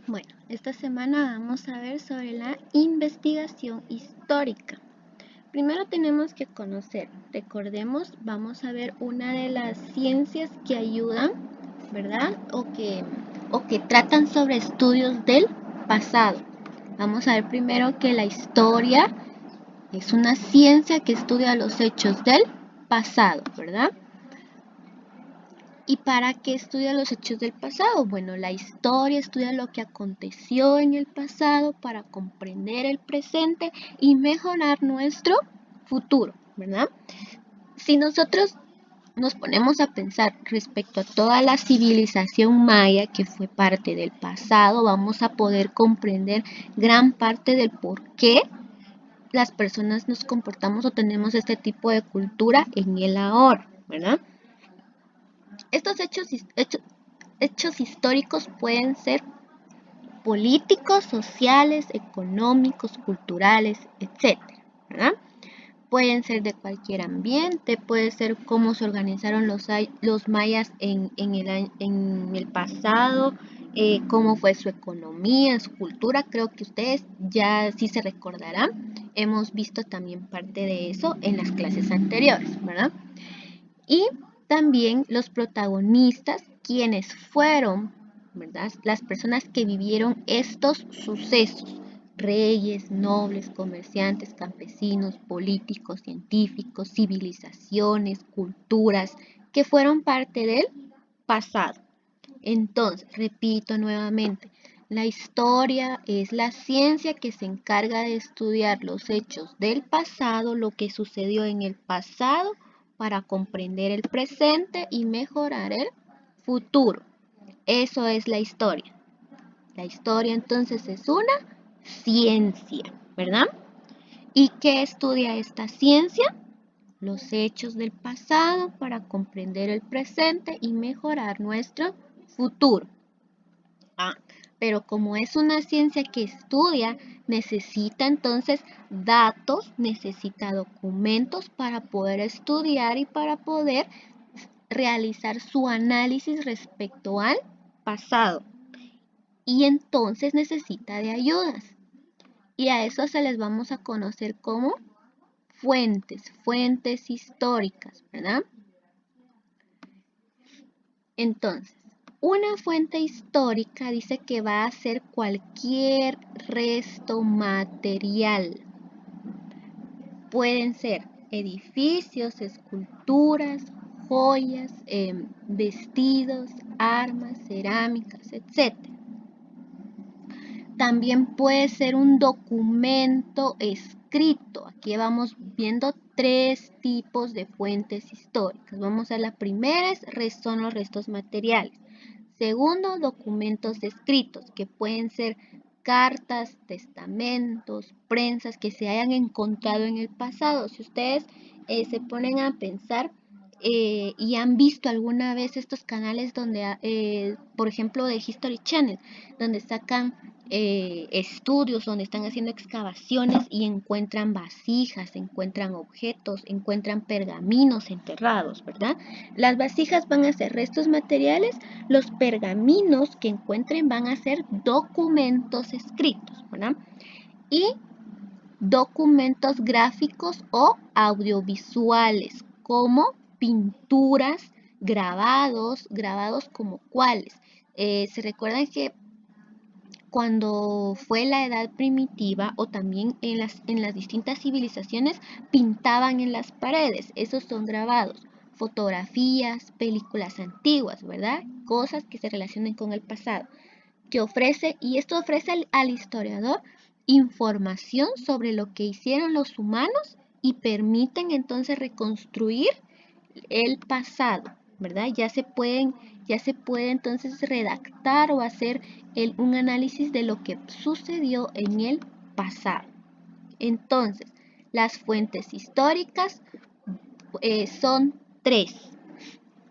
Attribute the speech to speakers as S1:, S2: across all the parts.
S1: Bueno, esta semana vamos a ver sobre la investigación histórica. Primero tenemos que conocer, recordemos, vamos a ver una de las ciencias que ayudan, ¿verdad? O que tratan sobre estudios del pasado. Vamos a ver primero que la historia es una ciencia que estudia los hechos del pasado, ¿verdad? ¿Y para qué estudia los hechos del pasado? Bueno, la historia estudia lo que aconteció en el pasado para comprender el presente y mejorar nuestro futuro, ¿verdad? Si nosotros nos ponemos a pensar respecto a toda la civilización maya que fue parte del pasado, vamos a poder comprender gran parte del por qué las personas nos comportamos o tenemos este tipo de cultura en el ahora, ¿verdad? Estos hechos históricos pueden ser políticos, sociales, económicos, culturales, etc. ¿verdad? Pueden ser de cualquier ambiente, puede ser cómo se organizaron los mayas en el pasado, cómo fue su economía, su cultura. Creo que ustedes ya sí se recordarán. Hemos visto también parte de eso en las clases anteriores, ¿verdad? Y también los protagonistas, quienes fueron, ¿verdad? Las personas que vivieron estos sucesos, reyes, nobles, comerciantes, campesinos, políticos, científicos, civilizaciones, culturas, que fueron parte del pasado. Entonces, repito nuevamente, la historia es la ciencia que se encarga de estudiar los hechos del pasado, lo que sucedió en el pasado, para comprender el presente y mejorar el futuro. Eso es la historia. La historia entonces es una ciencia, ¿verdad? ¿Y qué estudia esta ciencia? Los hechos del pasado para comprender el presente y mejorar nuestro futuro. Pero como es una ciencia que estudia, necesita entonces datos, necesita documentos para poder estudiar y para poder realizar su análisis respecto al pasado. Y entonces necesita de ayudas. Y a eso se les vamos a conocer como fuentes históricas, ¿verdad? Entonces, una fuente histórica dice que va a ser cualquier resto material. Pueden ser edificios, esculturas, joyas, vestidos, armas, cerámicas, etc. También puede ser un documento escrito. Aquí vamos viendo tres tipos de fuentes históricas. Vamos a la primera, son los restos materiales. Segundo, documentos escritos, que pueden ser cartas, testamentos, prensas que se hayan encontrado en el pasado. Si ustedes se ponen a pensar y han visto alguna vez estos canales donde, por ejemplo, de History Channel, donde sacan estudios, donde están haciendo excavaciones y encuentran vasijas, encuentran objetos, encuentran pergaminos enterrados, ¿verdad? Las vasijas van a ser restos materiales, los pergaminos que encuentren van a ser documentos escritos, ¿verdad? Y documentos gráficos o audiovisuales, como pinturas, grabados como cuáles. Se recuerdan que cuando fue la edad primitiva o también en las distintas civilizaciones pintaban en las paredes, esos son grabados, fotografías, películas antiguas, ¿verdad? Cosas que se relacionen con el pasado, que ofrece, y esto ofrece al historiador información sobre lo que hicieron los humanos y permiten entonces reconstruir el pasado, ¿verdad? Ya se puede entonces redactar o hacer un análisis de lo que sucedió en el pasado. Entonces, las fuentes históricas son tres: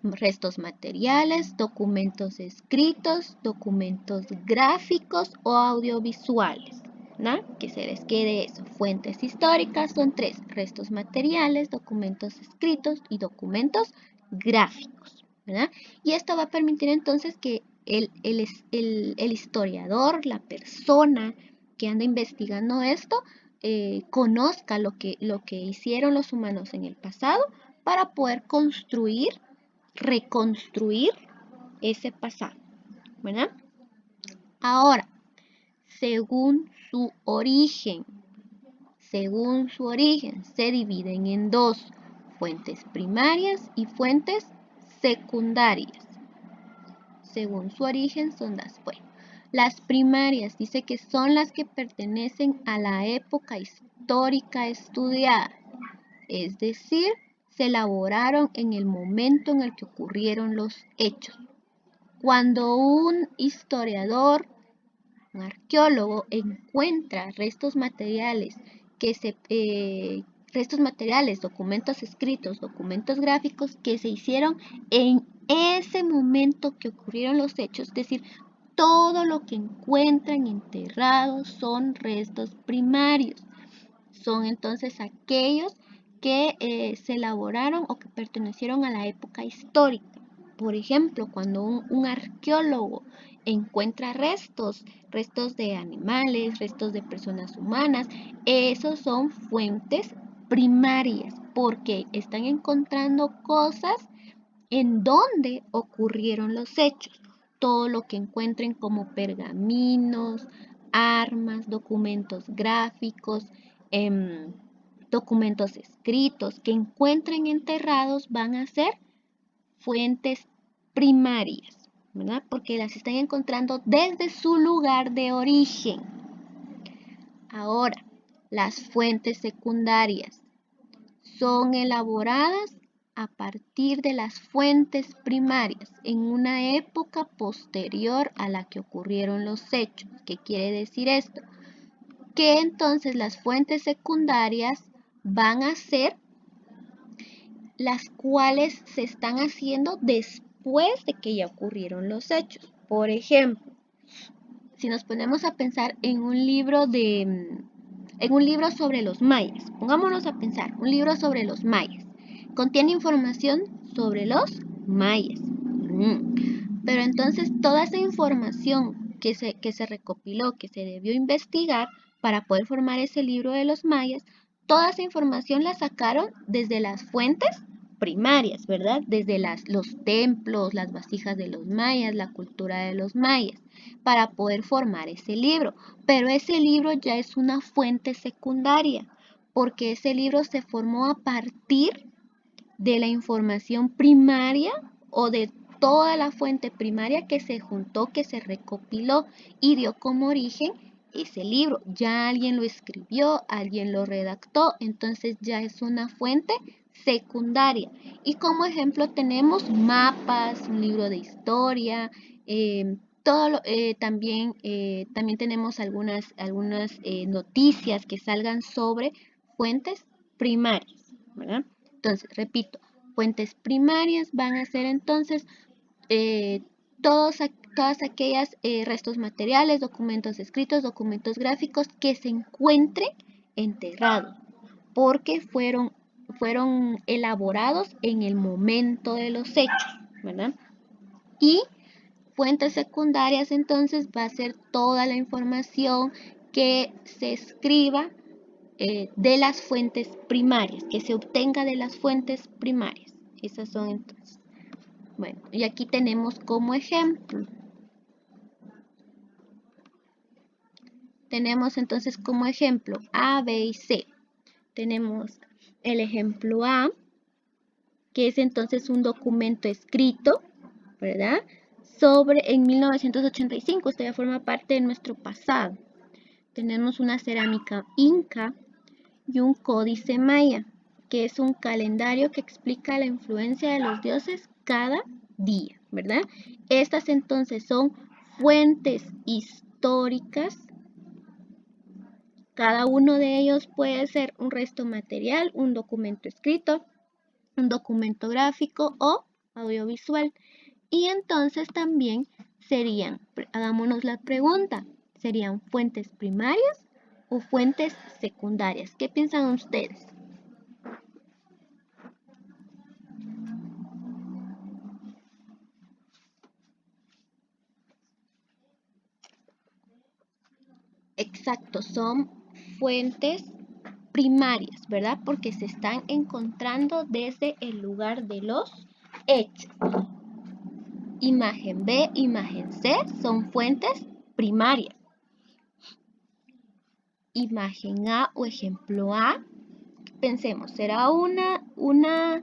S1: restos materiales, documentos escritos, documentos gráficos o audiovisuales. ¿No? Que se les quede eso. Fuentes históricas son tres: restos materiales, documentos escritos y documentos gráficos, ¿verdad? Y esto va a permitir entonces que el historiador, la persona que anda investigando esto, conozca lo que hicieron los humanos en el pasado para poder reconstruir ese pasado, ¿verdad? Ahora, según su origen, se dividen en dos: fuentes primarias y fuentes secundarias. Según su origen son las fuentes. Las primarias dice que son las que pertenecen a la época histórica estudiada, es decir, se elaboraron en el momento en el que ocurrieron los hechos. Cuando un historiador, un arqueólogo, encuentra restos materiales, documentos escritos, documentos gráficos que se hicieron en ese momento que ocurrieron los hechos, es decir, todo lo que encuentran enterrados son restos primarios. Son entonces aquellos que se elaboraron o que pertenecieron a la época histórica. Por ejemplo, cuando un arqueólogo encuentra restos de animales, restos de personas humanas, esos son fuentes primarias porque están encontrando cosas en donde ocurrieron los hechos. Todo lo que encuentren como pergaminos, armas, documentos gráficos, documentos escritos que encuentren enterrados van a ser fuentes primarias, ¿verdad? Porque las están encontrando desde su lugar de origen. Ahora, las fuentes secundarias son elaboradas a partir de las fuentes primarias en una época posterior a la que ocurrieron los hechos. ¿Qué quiere decir esto? Que entonces las fuentes secundarias van a ser las cuales se están haciendo después de que ya ocurrieron los hechos. Por ejemplo, si nos ponemos a pensar en un libro sobre los mayas, pongámonos a pensar, un libro sobre los mayas, contiene información sobre los mayas. Pero entonces toda esa información que se recopiló, que se debió investigar para poder formar ese libro de los mayas, toda esa información la sacaron desde las fuentes primarias, ¿verdad? Desde los templos, las vasijas de los mayas, la cultura de los mayas, para poder formar ese libro. Pero ese libro ya es una fuente secundaria, porque ese libro se formó a partir de la información primaria o de toda la fuente primaria que se juntó, que se recopiló y dio como origen ese libro. Ya alguien lo escribió, alguien lo redactó, entonces ya es una fuente secundaria. Y como ejemplo tenemos mapas, un libro de historia, también tenemos algunas noticias que salgan sobre fuentes primarias, ¿verdad? Entonces, repito, fuentes primarias van a ser entonces todas aquellas restos materiales, documentos escritos, documentos gráficos que se encuentren enterrados, porque fueron elaborados en el momento de los hechos, ¿verdad? Y fuentes secundarias entonces va a ser toda la información que se escriba de las fuentes primarias, que se obtenga de las fuentes primarias. Esas son entonces. Bueno, y aquí tenemos como ejemplo. Tenemos entonces como ejemplo A, B y C. Tenemos el ejemplo A, que es entonces un documento escrito, ¿verdad? En 1985, esto ya forma parte de nuestro pasado. Tenemos una cerámica inca y un códice maya, que es un calendario que explica la influencia de los dioses cada día, ¿verdad? Estas entonces son fuentes históricas. Cada uno de ellos puede ser un resto material, un documento escrito, un documento gráfico o audiovisual. Y entonces también hagámonos la pregunta, ¿serían fuentes primarias o fuentes secundarias? ¿Qué piensan ustedes? Exacto, son fuentes primarias, ¿verdad? Porque se están encontrando desde el lugar de los hechos. Imagen B, imagen C son fuentes primarias. Imagen A o ejemplo A, pensemos, ¿será una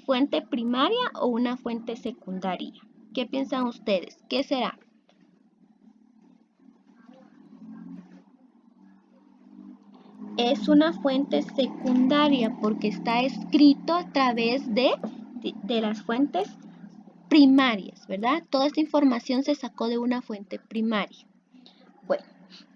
S1: fuente primaria o una fuente secundaria? ¿Qué piensan ustedes? ¿Qué será? Es una fuente secundaria porque está escrito a través de las fuentes primarias, ¿verdad? Toda esta información se sacó de una fuente primaria. Bueno,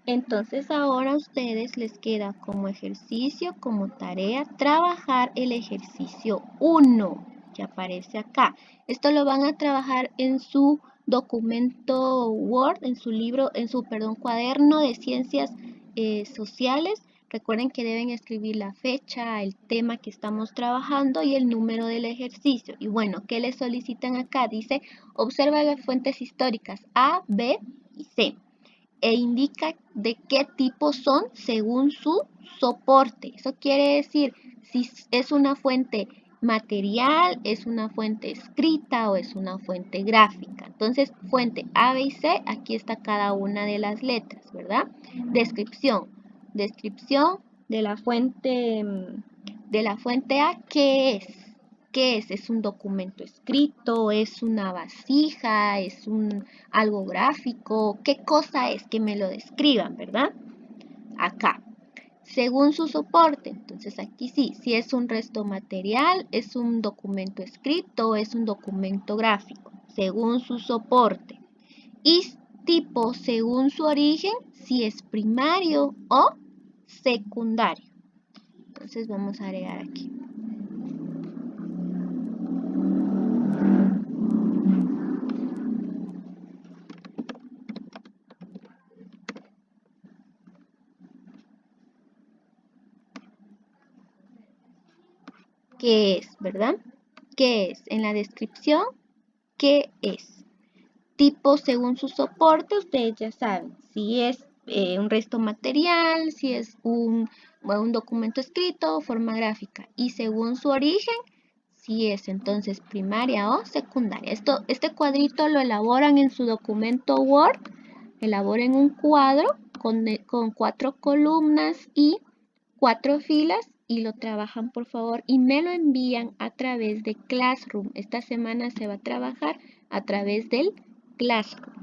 S1: entonces ahora a ustedes les queda como ejercicio, como tarea, trabajar el ejercicio 1 que aparece acá. Esto lo van a trabajar en su documento Word, en su libro, cuaderno de ciencias sociales. Recuerden que deben escribir la fecha, el tema que estamos trabajando y el número del ejercicio. Y bueno, ¿qué les solicitan acá? Dice, observa las fuentes históricas A, B y C e indica de qué tipo son según su soporte. Eso quiere decir si es una fuente material, es una fuente escrita o es una fuente gráfica. Entonces, fuente A, B y C, aquí está cada una de las letras, ¿verdad? Descripción. Descripción de la fuente A, ¿qué es? ¿Qué es? ¿Es un documento escrito? ¿Es una vasija? ¿Es algo gráfico? ¿Qué cosa es? Que me lo describan, ¿verdad? Acá. Según su soporte, entonces aquí sí, si es un resto material, es un documento escrito, es un documento gráfico, según su soporte. Y tipo, según su origen, si es primario o secundario. Entonces vamos a agregar aquí. ¿Qué es, verdad? ¿Qué es? En la descripción, ¿qué es? Tipo según su soporte, ustedes ya saben, si es un resto material, si es un documento escrito o forma gráfica. Y según su origen, si es entonces primaria o secundaria. Este cuadrito lo elaboran en su documento Word, elaboren un cuadro con 4 columnas y 4 filas y lo trabajan por favor y me lo envían a través de Classroom. Esta semana se va a trabajar a través del Classroom.